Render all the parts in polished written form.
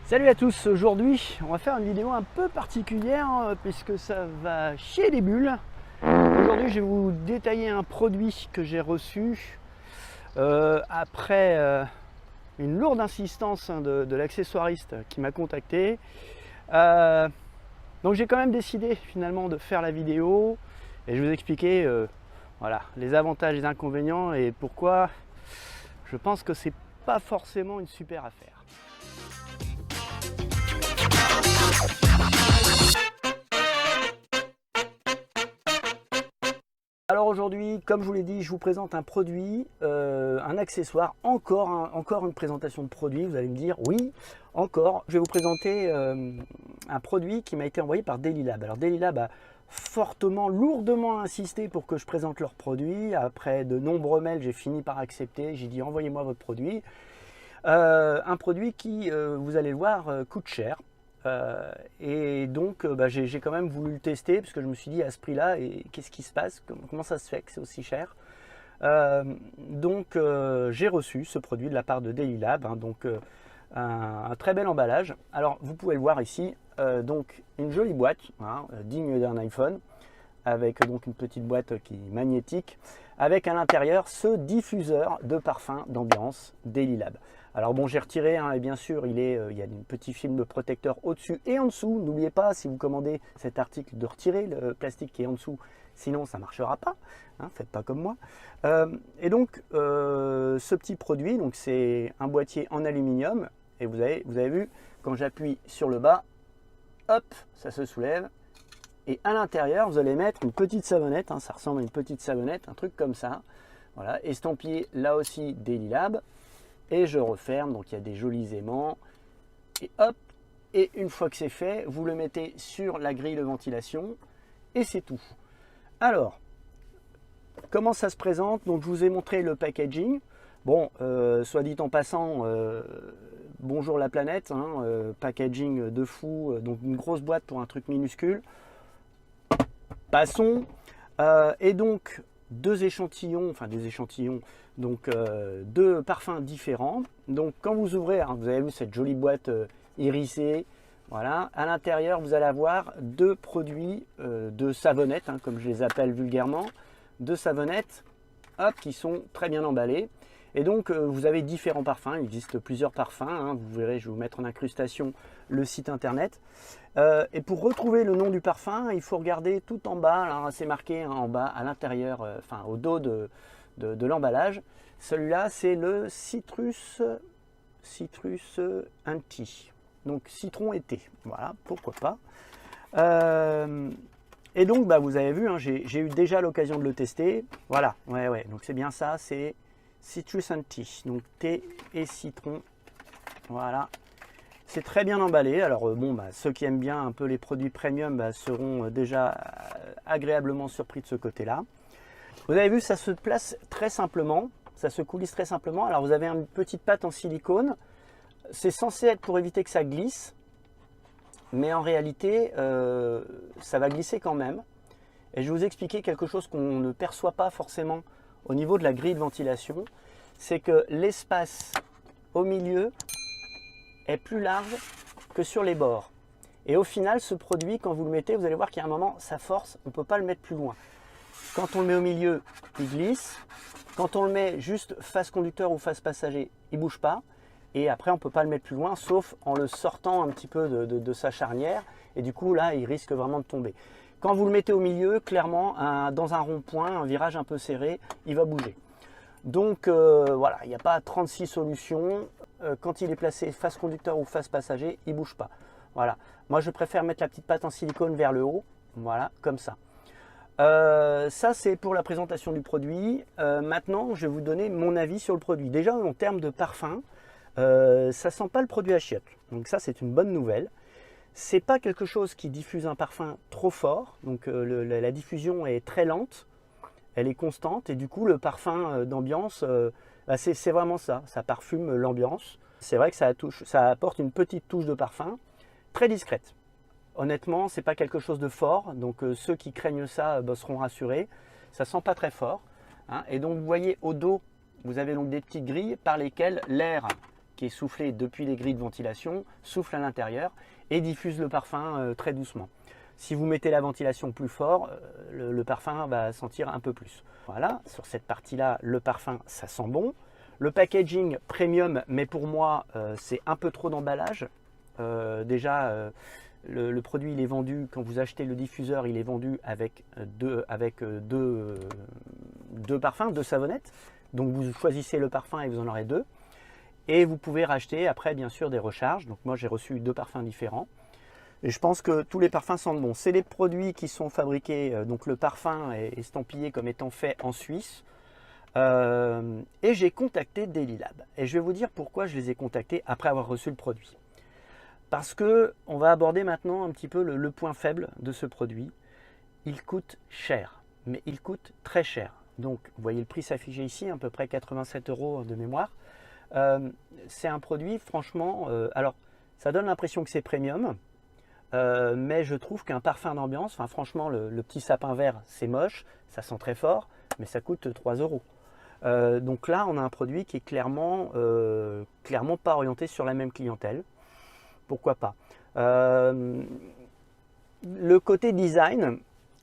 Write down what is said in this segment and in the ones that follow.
Salut à tous, aujourd'hui on va faire une vidéo un peu particulière puisque ça va chier des bulles. Aujourd'hui je vais vous détailler un produit que j'ai reçu après une lourde insistance de l'accessoiriste qui m'a contacté. Donc j'ai quand même décidé finalement de faire la vidéo et je vais vous expliquer voilà, les avantages et les inconvénients et pourquoi je pense que c'est pas forcément une super affaire. Alors aujourd'hui, comme je vous l'ai dit, je vous présente un produit, un accessoire, encore une présentation de produit. Vous allez me dire, oui, encore. Je vais vous présenter un produit qui m'a été envoyé par Dailylab. Alors Dailylab a fortement, lourdement insisté pour que je présente leur produit. Après de nombreux mails, j'ai fini par accepter. J'ai dit, envoyez-moi votre produit. Un produit qui, vous allez le voir, coûte cher. Et donc j'ai quand même voulu le tester parce que je me suis dit à ce prix là, et qu'est-ce qui se passe, comment ça se fait que c'est aussi cher. J'ai reçu ce produit de la part de Dailylab, hein, un très bel emballage. Alors vous pouvez le voir ici, donc une jolie boîte, hein, digne d'un iPhone, avec donc une petite boîte qui est magnétique, avec à l'intérieur ce diffuseur de parfum d'ambiance Dailylab. Alors bon, j'ai retiré, hein, et bien sûr, il y a un petit film protecteur au-dessus et en dessous. N'oubliez pas, si vous commandez cet article, de retirer le plastique qui est en dessous, sinon ça ne marchera pas. Hein, faites pas comme moi. Ce petit produit, donc c'est un boîtier en aluminium, et vous avez vu, quand j'appuie sur le bas, hop, ça se soulève. Et à l'intérieur, vous allez mettre une petite savonnette, hein, ça ressemble à une petite savonnette, un truc comme ça. Voilà, estampillé là aussi Dailylab. Et je referme, donc il y a des jolis aimants. Et hop, et une fois que c'est fait, vous le mettez sur la grille de ventilation. Et c'est tout. Alors, comment ça se présente? Donc je vous ai montré le packaging. Bon, soit dit en passant, bonjour la planète, hein, packaging de fou, donc une grosse boîte pour un truc minuscule. Passons. Et donc deux échantillons, donc deux parfums différents. Donc quand vous ouvrez, hein, vous avez vu cette jolie boîte irisée, voilà. À l'intérieur, vous allez avoir deux produits de savonnettes, hein, comme je les appelle vulgairement, deux savonnettes, hop, qui sont très bien emballées. Et donc vous avez différents parfums, il existe plusieurs parfums, hein, vous verrez, je vais vous mettre en incrustation le site internet. Et pour retrouver le nom du parfum, il faut regarder tout en bas, alors c'est marqué, hein, en bas, à l'intérieur, enfin au dos de l'emballage. Celui-là, c'est le Citrus Anti, donc citron été, voilà, pourquoi pas. Et donc vous avez vu, hein, j'ai eu déjà l'occasion de le tester, voilà, ouais, donc c'est bien ça, c'est Citrus Anti, donc thé et citron, voilà. C'est très bien emballé. Alors ceux qui aiment bien un peu les produits premium seront déjà agréablement surpris de ce côté-là. Vous avez vu, ça se place très simplement, ça se coulisse très simplement. Alors vous avez une petite patte en silicone. C'est censé être pour éviter que ça glisse, mais en réalité, ça va glisser quand même. Et je vais vous expliquer quelque chose qu'on ne perçoit pas forcément au niveau de la grille de ventilation. C'est que l'espace au milieu est plus large que sur les bords. Et au final, ce produit, quand vous le mettez, vous allez voir qu'il y a un moment, ça force, on ne peut pas le mettre plus loin. Quand on le met au milieu, il glisse. Quand on le met juste face conducteur ou face passager, il ne bouge pas. Et après, on ne peut pas le mettre plus loin, sauf en le sortant un petit peu de sa charnière. Et du coup, là, il risque vraiment de tomber. Quand vous le mettez au milieu, clairement, dans un rond-point, un virage un peu serré, il va bouger. Donc voilà, il n'y a pas 36 solutions. Quand il est placé face conducteur ou face passager, il ne bouge pas. Voilà. Moi, je préfère mettre la petite patte en silicone vers le haut. Voilà, comme ça. Ça, c'est pour la présentation du produit. Maintenant, je vais vous donner mon avis sur le produit. Déjà, en termes de parfum, ça ne sent pas le produit à chiottes. Donc ça, c'est une bonne nouvelle. C'est pas quelque chose qui diffuse un parfum trop fort. Donc la diffusion est très lente. Elle est constante et du coup le parfum d'ambiance, c'est vraiment ça parfume l'ambiance. C'est vrai que ça apporte une petite touche de parfum très discrète. Honnêtement, c'est pas quelque chose de fort, donc ceux qui craignent ça seront rassurés. Ça sent pas très fort, hein. Et donc vous voyez au dos, vous avez donc des petites grilles par lesquelles l'air qui est soufflé depuis les grilles de ventilation souffle à l'intérieur et diffuse le parfum très doucement. Si vous mettez la ventilation plus fort, le parfum va sentir un peu plus. Voilà, sur cette partie-là, le parfum, ça sent bon. Le packaging premium, mais pour moi, c'est un peu trop d'emballage. Déjà, le produit, il est vendu, quand vous achetez le diffuseur, il est vendu avec deux parfums, deux savonnettes. Donc vous choisissez le parfum et vous en aurez deux. Et vous pouvez racheter après, bien sûr, des recharges. Donc moi, j'ai reçu deux parfums différents. Et je pense que tous les parfums sentent bon. C'est des produits qui sont fabriqués, donc le parfum est estampillé comme étant fait en Suisse. Et j'ai contacté Dailylab. Et je vais vous dire pourquoi je les ai contactés après avoir reçu le produit. Parce que on va aborder maintenant un petit peu le point faible de ce produit. Il coûte cher, mais il coûte très cher. Donc vous voyez le prix s'afficher ici, à peu près 87 € de mémoire. C'est un produit, franchement, alors ça donne l'impression que c'est premium. Mais je trouve qu'un parfum d'ambiance, enfin franchement le petit sapin vert c'est moche, ça sent très fort, mais ça coûte 3 €. Donc là on a un produit qui est clairement pas orienté sur la même clientèle. Pourquoi pas. Le côté design,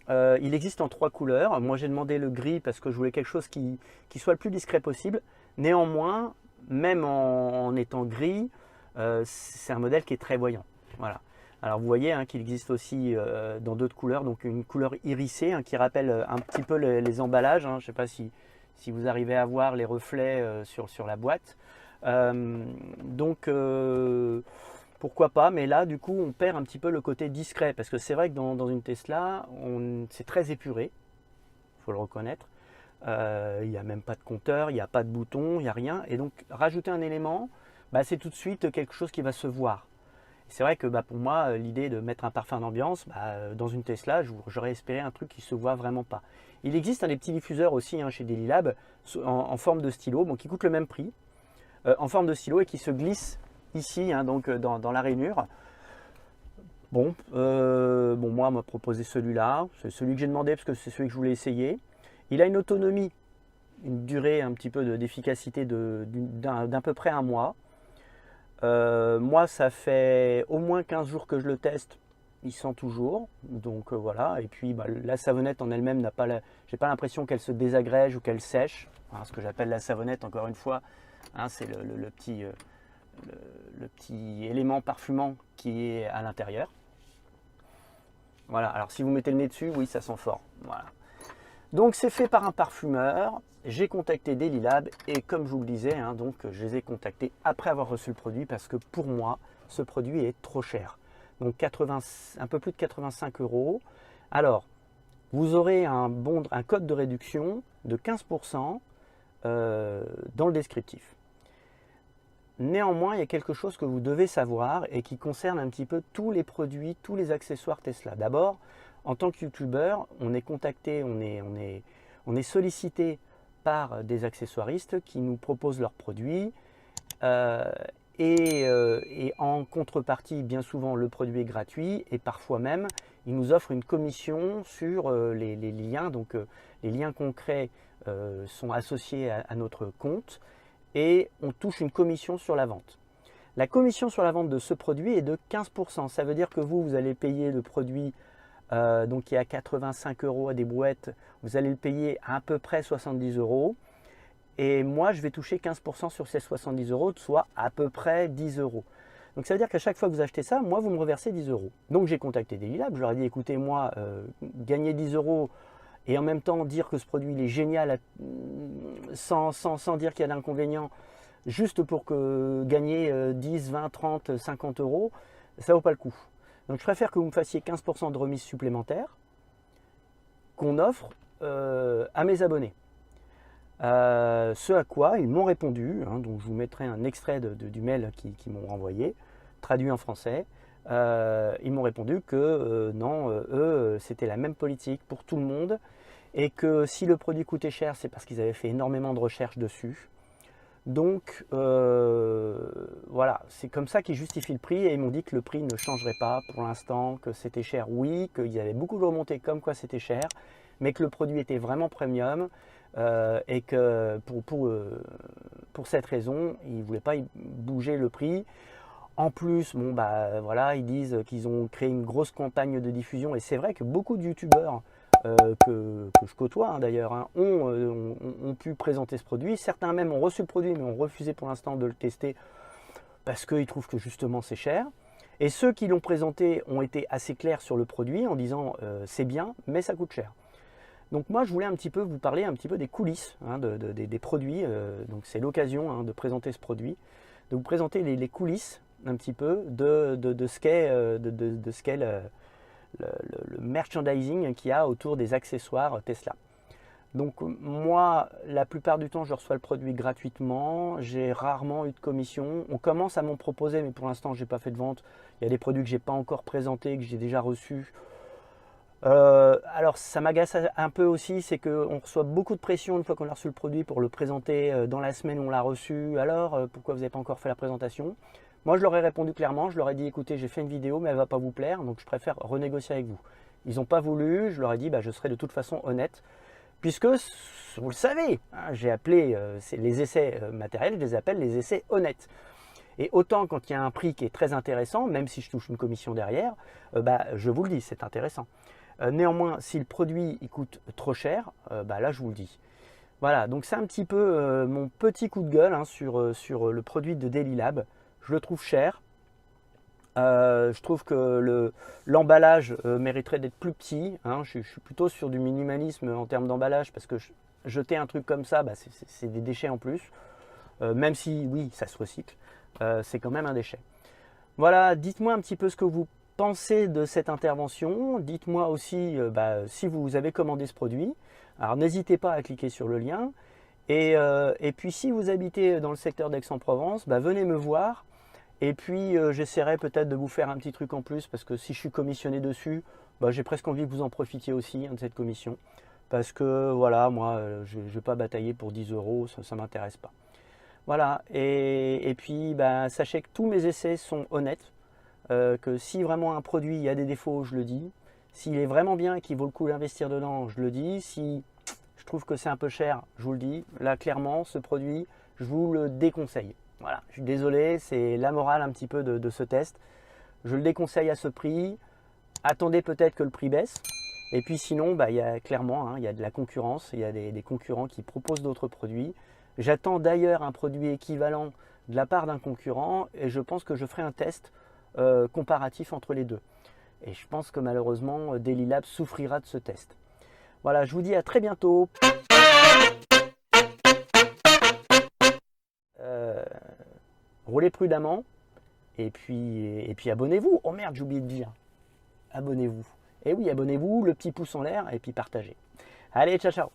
il existe en 3 couleurs. Moi j'ai demandé le gris parce que je voulais quelque chose qui soit le plus discret possible. Néanmoins, même en étant gris, c'est un modèle qui est très voyant. Voilà. Alors vous voyez qu'il existe aussi dans d'autres couleurs, donc une couleur irisée qui rappelle un petit peu les emballages. Je ne sais pas si vous arrivez à voir les reflets sur la boîte. Donc pourquoi pas, mais là du coup on perd un petit peu le côté discret, parce que c'est vrai que dans une Tesla, c'est très épuré, il faut le reconnaître. Il n'y a même pas de compteur, il n'y a pas de bouton, il n'y a rien. Et donc rajouter un élément, c'est tout de suite quelque chose qui va se voir. C'est vrai que pour moi, l'idée de mettre un parfum d'ambiance, dans une Tesla, j'aurais espéré un truc qui ne se voit vraiment pas. Il existe des petits diffuseurs aussi chez Dailylab en forme de stylo, qui coûtent le même prix, en forme de stylo et qui se glissent ici, donc dans la rainure. Moi, on m'a proposé celui-là, c'est celui que j'ai demandé parce que c'est celui que je voulais essayer. Il a une autonomie, une durée un petit peu d'efficacité d'à peu près 1 mois. Moi ça fait au moins 15 jours que je le teste, il sent toujours, donc voilà. Et puis la savonnette en elle-même j'ai pas l'impression qu'elle se désagrège ou qu'elle sèche. Ce que j'appelle la savonnette, encore une fois, c'est le petit élément parfumant qui est à l'intérieur. Voilà, alors si vous mettez le nez dessus, oui, ça sent fort. Voilà. Donc c'est fait par un parfumeur. J'ai contacté Dailylab et comme je vous le disais, donc je les ai contactés après avoir reçu le produit parce que pour moi, ce produit est trop cher. Donc un peu plus de 85 €. Alors, vous aurez un code de réduction de 15% dans le descriptif. Néanmoins, il y a quelque chose que vous devez savoir et qui concerne un petit peu tous les produits, tous les accessoires Tesla. D'abord, en tant que youtubeur, on est contacté, on est sollicité par des accessoiristes qui nous proposent leurs produits et en contrepartie, bien souvent, le produit est gratuit et parfois même, ils nous offrent une commission sur les liens. Donc, les liens concrets sont associés à notre compte et on touche une commission sur la vente. La commission sur la vente de ce produit est de 15%. Ça veut dire que vous allez payer le produit donc qui est à 85 € à des brouettes, vous allez le payer à peu près 70 € et moi je vais toucher 15% sur ces 70 €, soit à peu près 10 €. Donc ça veut dire qu'à chaque fois que vous achetez ça, moi vous me reversez 10 €. Donc j'ai contacté Dailylab, je leur ai dit écoutez moi, gagner 10 € et en même temps dire que ce produit il est génial sans dire qu'il y a d'inconvénients, juste pour que gagner 10, 20, 30, 50 €, ça vaut pas le coup. Donc je préfère que vous me fassiez 15% de remise supplémentaire qu'on offre à mes abonnés. Ce à quoi ils m'ont répondu, donc je vous mettrai un extrait du mail qu'ils m'ont renvoyé, traduit en français. Ils m'ont répondu que non, eux, c'était la même politique pour tout le monde et que si le produit coûtait cher, c'est parce qu'ils avaient fait énormément de recherches dessus. Donc voilà, c'est comme ça qu'ils justifient le prix et ils m'ont dit que le prix ne changerait pas pour l'instant, que c'était cher, oui, qu'il y avait beaucoup de remontées comme quoi c'était cher, mais que le produit était vraiment premium, et que pour cette raison, ils ne voulaient pas bouger le prix. En plus, bon, bah, voilà, ils disent qu'ils ont créé une grosse campagne de diffusion et c'est vrai que beaucoup de youtubeurs que je côtoie d'ailleurs ont pu présenter ce produit. Certains même ont reçu le produit mais ont refusé pour l'instant de le tester parce qu'ils trouvent que justement c'est cher. Et ceux qui l'ont présenté ont été assez clairs sur le produit en disant c'est bien mais ça coûte cher. Donc moi je voulais un petit peu vous parler un petit peu des coulisses des produits. Donc c'est l'occasion de présenter ce produit, de vous présenter les coulisses un petit peu de ce qu'est le merchandising qu'il y a autour des accessoires Tesla. Donc moi, la plupart du temps, je reçois le produit gratuitement. J'ai rarement eu de commission. On commence à m'en proposer, mais pour l'instant, je n'ai pas fait de vente. Il y a des produits que je n'ai pas encore présentés, que j'ai déjà reçus. Alors ça m'agace un peu aussi, c'est qu'on reçoit beaucoup de pression une fois qu'on a reçu le produit pour le présenter dans la semaine où on l'a reçu. Alors pourquoi vous n'avez pas encore fait la présentation? Moi je leur ai répondu clairement, je leur ai dit écoutez j'ai fait une vidéo mais elle ne va pas vous plaire donc je préfère renégocier avec vous. Ils n'ont pas voulu, je leur ai dit bah, je serai de toute façon honnête puisque vous le savez, j'ai appelé les essais matériels, je les appelle les essais honnêtes. Et autant quand il y a un prix qui est très intéressant, même si je touche une commission derrière, bah, je vous le dis, c'est intéressant. Néanmoins, si le produit il coûte trop cher, bah là je vous le dis. Voilà, donc c'est un petit peu mon petit coup de gueule sur le produit de Daily Lab. Je le trouve cher. Je trouve que l'emballage mériterait d'être plus petit. Je suis plutôt sur du minimalisme en termes d'emballage parce que jeter un truc comme ça, bah, c'est des déchets en plus. Même si, oui, ça se recycle, c'est quand même un déchet. Voilà, dites-moi un petit peu ce que vous pensez de cette intervention. Dites-moi aussi bah, si vous avez commandé ce produit. Alors n'hésitez pas à cliquer sur le lien. Et puis si vous habitez dans le secteur d'Aix-en-Provence, bah, venez me voir. Et puis j'essaierai peut-être de vous faire un petit truc en plus parce que si je suis commissionné dessus, bah, j'ai presque envie que vous en profitiez aussi de cette commission. Parce que voilà, moi je ne vais pas batailler pour 10 €, ça ne m'intéresse pas. Voilà, et puis bah, sachez que tous mes essais sont honnêtes, que si vraiment un produit il y a des défauts, je le dis. S'il est vraiment bien et qu'il vaut le coup d'investir dedans, je le dis. Si je trouve que c'est un peu cher, je vous le dis. Là, clairement, ce produit, je vous le déconseille. Voilà, je suis désolé, c'est la morale un petit peu de ce test. Je le déconseille à ce prix. Attendez peut-être que le prix baisse. Et puis sinon, bah, il y a clairement il y a de la concurrence. Il y a des concurrents qui proposent d'autres produits. J'attends d'ailleurs un produit équivalent de la part d'un concurrent et je pense que je ferai un test comparatif entre les deux. Et je pense que malheureusement, Daily Lab souffrira de ce test. Voilà, je vous dis à très bientôt. Roulez prudemment et puis abonnez-vous. Oh merde, j'ai oublié de dire. Abonnez-vous. Et oui, abonnez-vous, le petit pouce en l'air et puis partagez. Allez, ciao ciao.